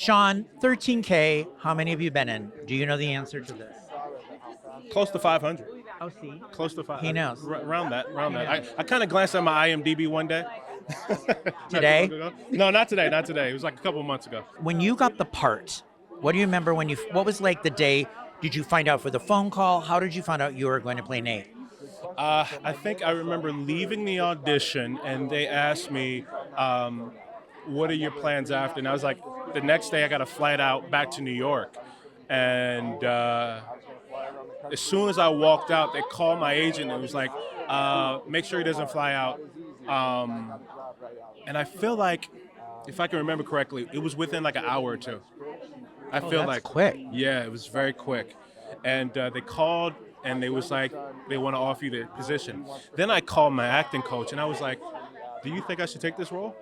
Sean, 13K, how many have you been in? Do you know the answer to this? Close to 500. Oh, see? Close to 500. He knows. Around that. I kind of glanced at my IMDb one day. Today? Not too long ago. No, not today. Not today. It was like a couple months ago. When you got the part, what do you remember what was like the day? Did you find out for the phone call? How did you find out you were going to play Nate? I think I remember leaving the audition, and they asked me, what are your plans after? And I was like, the next day I got a flight out back to New York. And as soon as I walked out, they called my agent and was like, make sure he doesn't fly out. And I feel like, if I can remember correctly, it was within like an hour or two. I feel that's like quick. Yeah, it was very quick. And they called and they was like, they want to offer you the position. Then I called my acting coach and I was like, do you think I should take this role?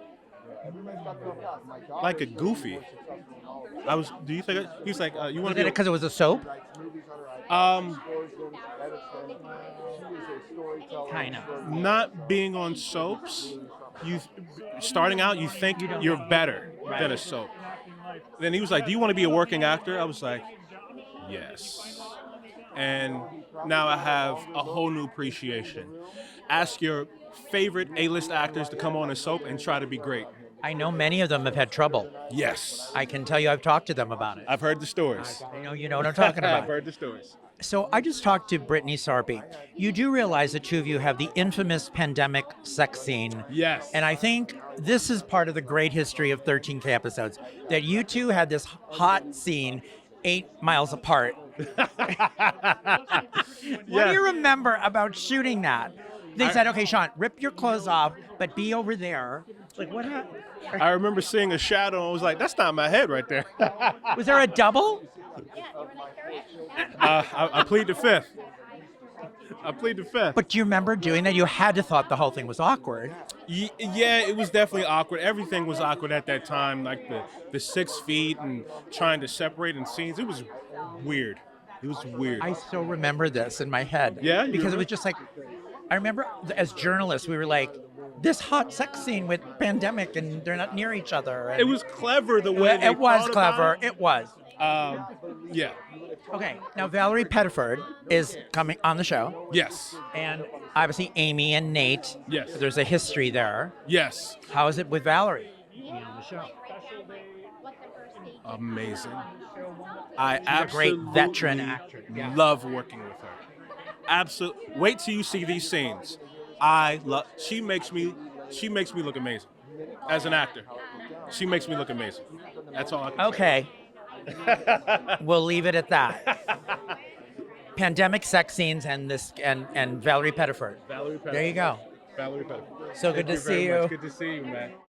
Like a goofy. Do you think, he's like, you want to Was it because it was a soap? Kind of. Not being on soaps, starting out, you think you're better than a soap. Then he was like, do you want to be a working actor? I was like, yes. And now I have a whole new appreciation. Ask your favorite A-list actors to come on a soap and try to be great. I know many of them have had trouble. Yes. I can tell you I've talked to them about it. I've heard the stories. I know you know what I'm talking about. I've heard the stories. So I just talked to Brytni Sarpy. You do realize the two of you have the infamous pandemic sex scene. Yes. And I think this is part of the great history of 13K episodes, that you two had this hot scene 8 miles apart. What do you remember about shooting that? They said, okay, Sean, rip your clothes off, but be over there. Like, what happened? I remember seeing a shadow and I was like, that's not my head right there. Was there a double? I plead the fifth. But do you remember doing that? You had to thought the whole thing was awkward. Yeah, it was definitely awkward. Everything was awkward at that time, like the 6 feet and trying to separate in scenes. It was weird. It was weird. I still remember this in my head. Yeah? You Because it remember? was just like, I remember as journalists, we were like, this hot sex scene with pandemic and they're not near each other. And It was clever the way they it was thought clever. about it. It was. Yeah. Okay, now Valerie Pettiford is coming on the show. Yes. And obviously Amy and Nate. Yes. There's a history there. Yes. How is it with Valerie? On the show. Amazing. I She's a absolutely great veteran actress. Yeah. love working with her. Absolutely. Wait till you see these scenes. She makes me look amazing as an actor. She makes me look amazing. That's all I can say. Okay. We'll leave it at that. Pandemic sex scenes and Valerie Pettiford. Valerie Pettiford. There you go. Valerie Pettiford. So good to see you. Good to see you, man.